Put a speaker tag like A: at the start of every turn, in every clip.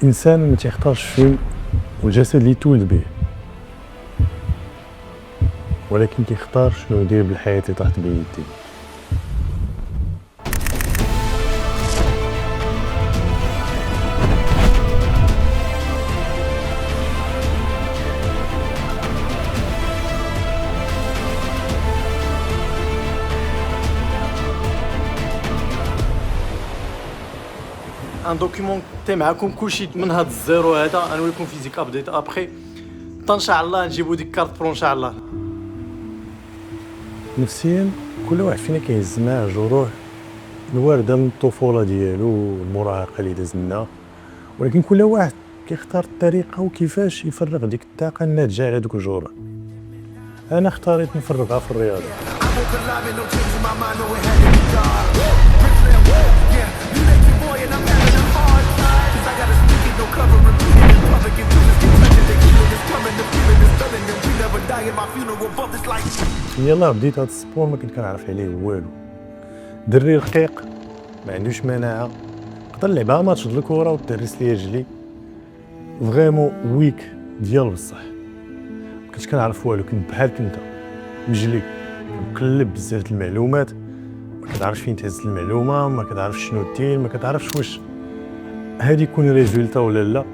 A: الانسان ما تيختارش فين والجسد اللي تولد به، ولكن كيختار شنو يدير بالحياه اللي طاحت به يديه.
B: ان دوكيومونتي معكم كلشي من هاد الزيرو هذا، نوريكم فيزيك ابديت ابخي ان شاء الله نجيبو ديك كارت برو ان شاء الله.
A: نفسيا كل واحد فينا كيهز معاه جروح الوارده من الطفوله ديالو والمراهقه اللي داز منها، ولكن كل واحد كيختار الطريقه وكيفاش يفرغ ديك الطاقه الناتجه على دوك الجروح. انا اختاريت نفرغها في الرياضه. يلاه بديت هاد السبور ما كنت كنعرف عليه والو، دري رقيق ما عندوش مناعه، نقدر نلعبها ماتش د الكره وتدرس ليا رجلي فريمون ويك ديال بصح. ما كنتش كنعرف والو، كنت بحال كنت مجلي مقلب بزاف د المعلومات، ما كتعرفش فين تهز المعلومه، ما كتعرفش شنو دير، ما كتعرفش واش هادي يكون ريزولتا ولا لا.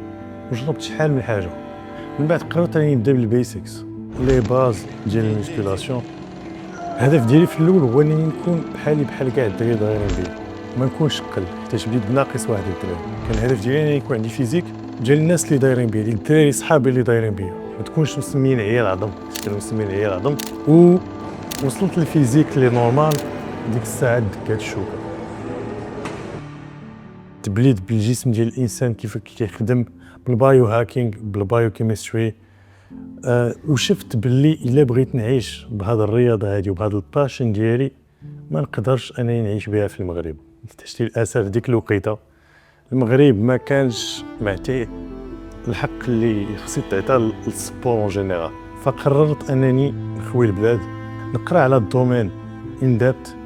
A: وجربت شحال من حاجه، من بعد قررت انني نبدا بالبيسكس لي باز ديال الميسكولاسيون. الهدف ديالي في الاول هو انني نكون بحال كاع الدراري دايرين بيا، ما نكونش قل حيت بديت بناقص واحد الدراري. كان الهدف ديالي انني يكون عندي فيزيك ديال الناس اللي دايرين بيا، ديال الدراري صحابي اللي دايرين بيا، ما تكونش مسمين عيال عظم، كانوا مسمين عيال عظم. ووصلت للفيزيك اللي نورمال، ديك الساعه دكات الشوكه. تبليد بالجسم ديال الانسان كيف كيخدم بالبايو هاكينغ بالبايو كيمستري. وشفت باللي الا بغيت نعيش بهذا الرياضه هذه وبهذا الباشن ديالي ما نقدرش انني نعيش بها في المغرب. حتى للاسف ديك الوقيته المغرب ما كانش معطي الحق اللي خصو تعطى للسبور اون جينيرال. فقررت انني نخوي البلاد، نقرا على الدومين اندبت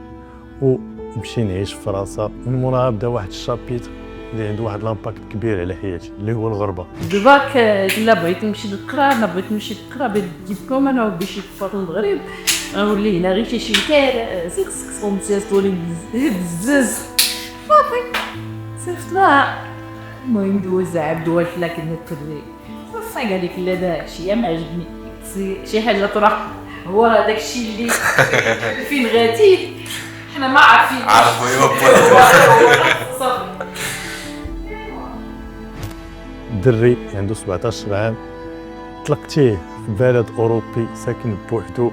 A: ونمشي نعيش في فرنسا. من موراها بدا واحد الشابيتر اللي عنده واحد لامباكت كبير على حياتي اللي هو الغربه.
C: دابا الا بغيت نمشي نقرا، انا بغيت نمشي نقرا بالدبلوم انا باش نفوت المغرب، غنولي هنا غير شي كار سكسون سيستولي بزاف صافي صيفطنا. المهم دوز عبد ولا كنا كدري صافي قال لك لا داكشي ما عجبني، شي حاجه طرح هو هذاك الشيء اللي فين غادي حنا ما عارفين
D: عارفوا يوبا
C: صافي.
A: الدري عنده 17 عام، طلقتيه في بلد اوروبي ساكن بوحدو،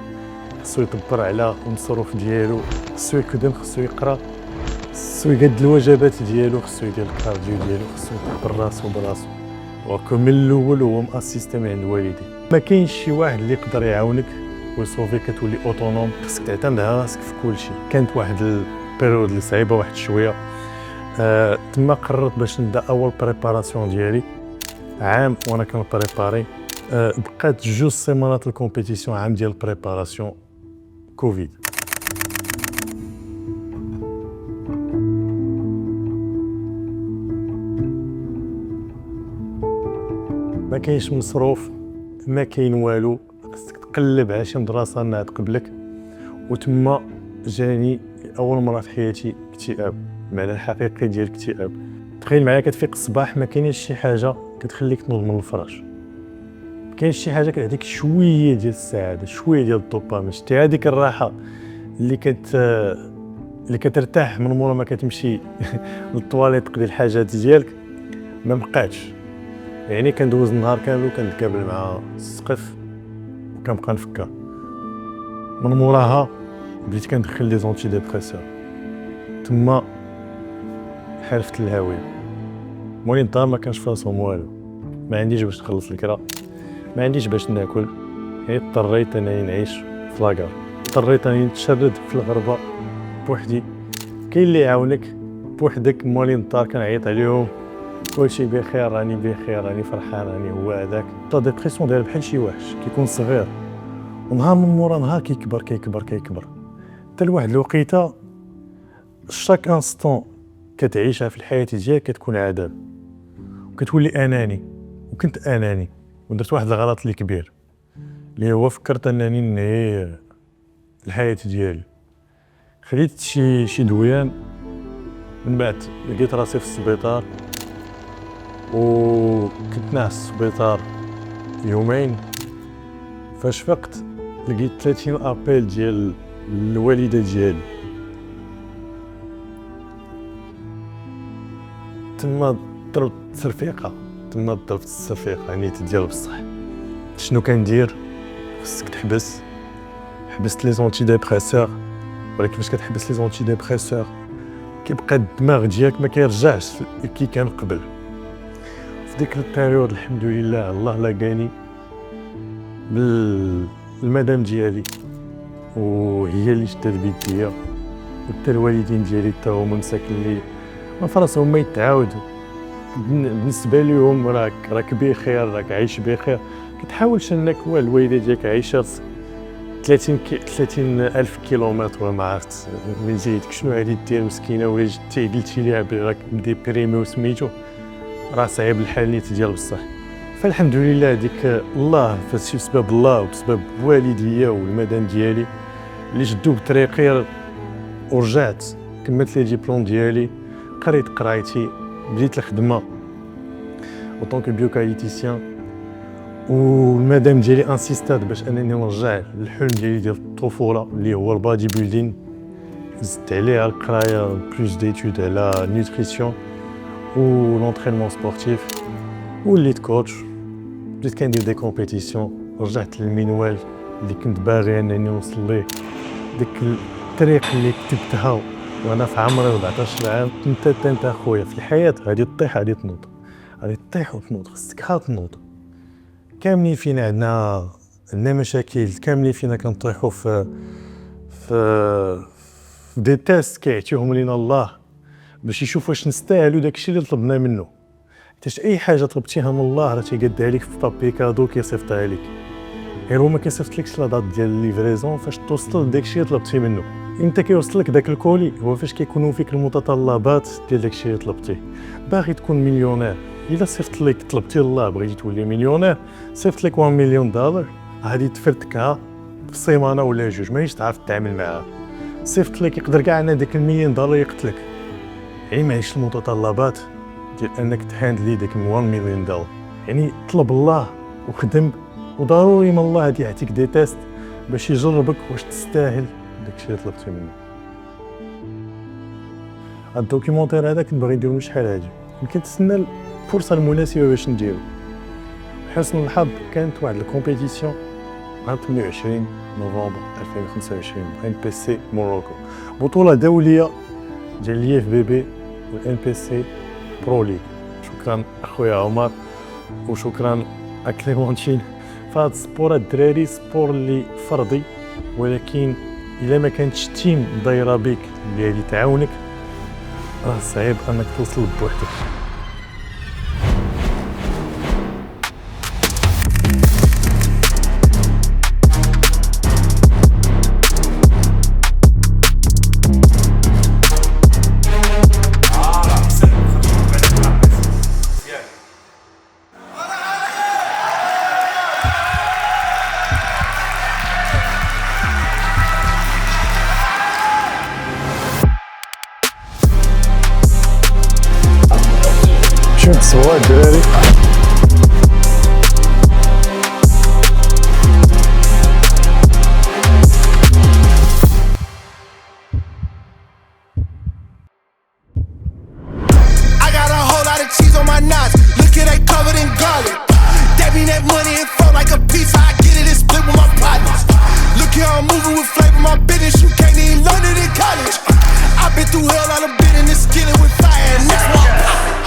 A: خصو يدبر على المصروف ديالو، خصو يخدم، خصو يقرا، خصو يقاد الوجبات ديالو، خصو يدير الكارديو ديالو، خصو يدبر راسو براسو. وكون من الاول هو ماسيستي من عند والديه. ما كاينش شي واحد اللي يقدر يعاونك ويصوفيك تولي اوتونوم، خصك تعتمد على راسك في كل شيء. كانت واحد البيريود اللي صعيبه واحد شويه، تما قررت باش نبدا اول بريباراسيون ديالي عام وانا كنبريباري. بقات 2 سيمانات الكومبيتيسيون، عام ديال البريباراسيون كوفيد. ما كاينش مصروف، ما كاين والو، خصك تقلب على شي مدرسه ناض قبلك. وتما جاني اول مره في حياتي اكتئاب، معنى الحقيقي ديال الاكتئاب. تخيل معايا كتفيق الصباح ما كاينش شي حاجه كتخليك تنوض من الفراش، ما كاينش شي حاجه كتعطيك شويه ديال السعاده، شويه ديال الدوبامين، شتي هذيك الراحه اللي كترتاح من مورا ما كتمشي للطواليت تقضي الحاجات ديالك. ما بقاتش، يعني كندوز النهار كامل وكنتقابل مع السقف وكنبقى نفكر. من موراها بديت كندخل لي زونتي ديبريسور، تما حلفت الهاويه. مولين الدار ما كانش فاسهم والو، ما عنديش باش نخلص الكرا، ما عنديش باش ناكل، يعني اضطريت انني نعيش في لاكار، اضطريت انني نتشرد في الغربه بوحدي. كاين اللي يعاونك بوحدك، مولين الدار كنعيط عليهم كلشي بخير، راني بخير، راني فرحان، راني هو هذاك. تا ديبرسيون داير بحال شي وحش كيكون صغير، ونهار من مورا نهار كيكبر كيكبر كيكبر، حتى لواحد الوقيته شاك انستون كتعيشها في الحياه ديالك كتكون عذاب. وكتولي اناني. وكنت اناني ودرت واحد الغلط اللي كبير، اللي هو فكرت انني نهي الحياه ديالي. خديت شي دويان، من بعد لقيت راسي في السبيطار، وكنت ناعس في السبيطار يومين. فاش فقت لقيت 30 ابيل ديال الوالده ديالي. تما ضربت الصرفيقه نيت ديال بصح. شنو كندير؟ خصك تحبس. حبست لي زونتي ديبريسور، ولكن فاش كتحبس لي زونتي ديبريسور كيبقى الدماغ ديالك ما كيرجعش كي كان قبل. في ديك البيريود الحمد لله الله لاقاني بالمدام ديالي، وهي اللي شدات بيديا، وحتى الوالدين ديالي حتى هما مساكن لي ما فراسهم ما يتعاودوا. بالنسبه لهم راك بخير، راك عايش بخير. كتحاولش انك الوالده ديالك عايشه 30 ألف كيلومتر وما عرفت من جهتك شنو غادي دير مسكينه، ولا جيتي قلتي ليها بلي راك ديبريمي وسميتو، راه صعيب الحال نيت ديال بصح. فالحمد لله ديك الله فشي بسبب الله وبسبب والديا والمدام ديالي اللي شدوا بطريقي، ورجعت كملت لي ديبلوم ديالي، قريت قرايتي، بديت الخدمه اوطونك بيوكاليتيسيان. والمدام ديالي انسيستات باش انني نرجع للحلم ديالي ديال الطفوله اللي هو البادي بيلدين. زدت عليها القرايه بلوس ديتود على نيوتريسيون و لونترينمون سبورتيف، وليت كوتش، بديت كندير دي كومبيتيسيون. رجعت للمنوال اللي كنت باغي انني نوصل ليه، ديك الطريق اللي كتبتها وانا في عمري 14 عام. انت اخويا في الحياه غادي تطيح غادي تنوض، غادي تطيح وتنوض، خصك تنوض. كاملين فينا عندنا مشاكل، كاملين فينا كنطيحوا في دي تيست كيعطيهم لينا الله باش يشوف واش نستاهلوا داكشي اللي طلبنا منه. حيت اي حاجه طلبتيها من الله راه تيقادها لك في بابي كادو كيصيفطها لك، غير هو ما كيصيفطلكش لا دات ديال الليفريزون فاش توصل داكشي اللي طلبتي منه. انت كيوصل لك داك الكولي هو فاش كيكونوا فيك المتطلبات ديال داكشي اللي طلبتيه. باغي تكون مليونير، الا صيفط لك طلبتي الله بغيتي تولي مليونير، صيفط لك 1 مليون دولار، غادي تفرتكها في سيمانه ولا جوج، ماهيش تعرف تتعامل معها. صيفط لك يقدر كاع ان داك المليون دولار يقتلك، يعني ماهيش المتطلبات ديال انك تهاندلي داك 1 مليون دولار. يعني طلب الله وخدم، وضروري من الله غادي يعطيك دي تيست باش يجربك واش تستاهل داكشي اللي طلبتي منه. هاد الدوكيومونتير هذا كنت باغي نديرو شحال هادي، كنتسنى الفرصه المناسبه باش نديرو. بحسن الحظ كانت واحد الكومبيتيسيون 28 نوفمبر 2025 ان بي سي موروكو، بطوله دوليه ديال لي اف بي بي والان بي سي برو ليغ. شكرا اخويا عمر وشكرا اكليمونتين. فهاد السبور الدراري سبور اللي فردي، ولكن الا ما كانتش تيم دايره بيك اللي غادي تعاونك راه صعيب انك توصل بوحدك. شنو تصور الدراري؟
E: I got a whole lot of cheese on my nuts. Look at they covered in garlic. They be that money and flow like a pizza. I get it and split with my partners. Look here, I'm moving with flavor. My business, you can't even learn it in college. I've been through hell, I've been in this skillet with fire and this one.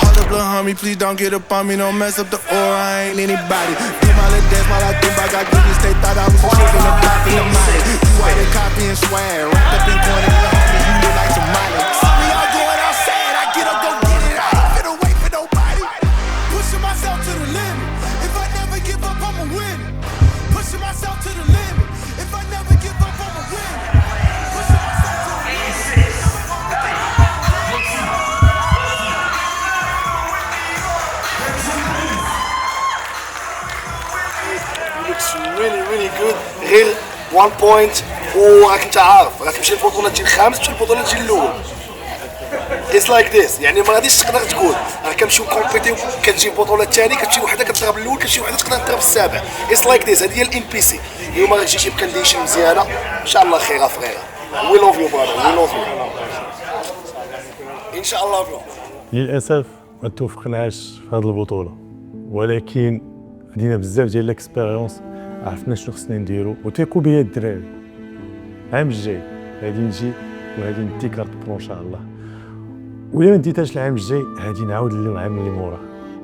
E: Hold up, little homie, please don't get up on me. Don't mess up the aura, I ain't anybody. Did my little dance while I think I got goodness. They thought I was a trick in the top in the money. You out there copying swag. Wrapped up in corner, little homie, you look like some Miley. Some of y'all going outside, I get up, go get it. I ain't finna wait for nobody. Pushing myself to the limit. If I never give up, I'ma win. Pushing myself to the limit. If I never give up, I'ma win. Pushing myself to the limit.
F: جود غير 1 بوينت وراك انت عارف راك تمشي البطوله تجي الخامس تمشي البطوله تجي الاول. اتس لايك ذيس يعني ما غاديش تقدر تقول راه كنمشيو كومبيتيو كتجي البطوله الثاني كتجي وحده كتضرب الاول كتجي وحده تقدر تضرب السابع. اتس لايك ذيس. هذه هي الام بي سي. اليوم غتجي شي كونديشن مزيانه ان شاء الله خير افريرا. وي لوف يو برادر وي لوف يو ان شاء الله برو.
A: للاسف ما توفقناش في هذه البطوله، ولكن خدينا بزاف ديال الاكسبيريونس، عرفنا شنو خصنا نديرو وثيقوا بيا الدراري. العام الجاي غادي نجي وغادي ندي كارت برو ان شاء الله، ولا ما ديتهاش العام الجاي غادي نعاود العام اللي موراه.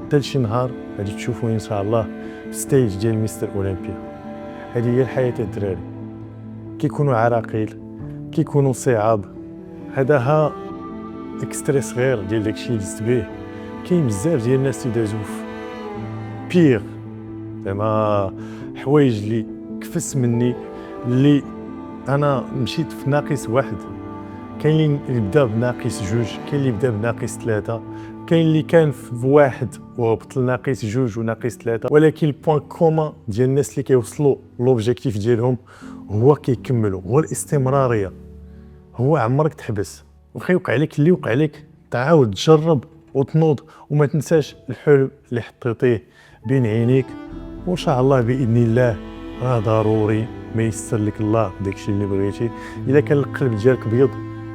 A: حتى شي نهار غادي تشوفوني ان شاء الله في ستيج ديال مستر اولمبيا. هذه هي الحياه الدراري، كيكونوا عراقيل كيكونوا صعاب، هذا ها اكستري صغير ديال داكشي اللي دزت به. كاين بزاف ديال الناس اللي دازو في بيغ، زعما حوايج اللي كفس مني، اللي انا مشيت في ناقص واحد، كاين اللي بدا بناقص جوج، كاين اللي بدا بناقص ثلاثة، كاين اللي كان في واحد وهبط لناقص جوج وناقص ثلاثة. ولكن البوان كومان ديال الناس اللي كيوصلوا لوبجيكتيف ديالهم هو كيكملوا، هو الاستمرارية، هو عمرك تحبس. واخا يوقع لك اللي وقع لك تعاود تجرب وتنوض وما تنساش الحلم اللي حطيتيه بين عينيك، وان شاء الله باذن الله راه ضروري ما يسر لك الله داكشي اللي بغيتي. اذا كان القلب ديالك بيض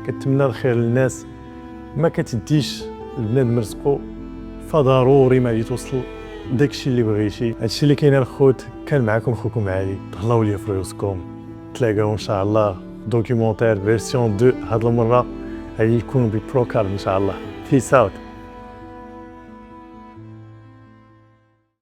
A: كتمنى الخير للناس، ما كتديش البنادم رزقو، فضروري ما غادي توصل داكشي اللي بغيتي. هادشي اللي كاين الخوت، كان معكم خوكم علي، تهلاو لي في راسكم، تلاقاو ان شاء الله دوكيومونتير فيرسيون 2 هاد المره غادي يكون ببروكارد ان شاء الله. بيس اوت.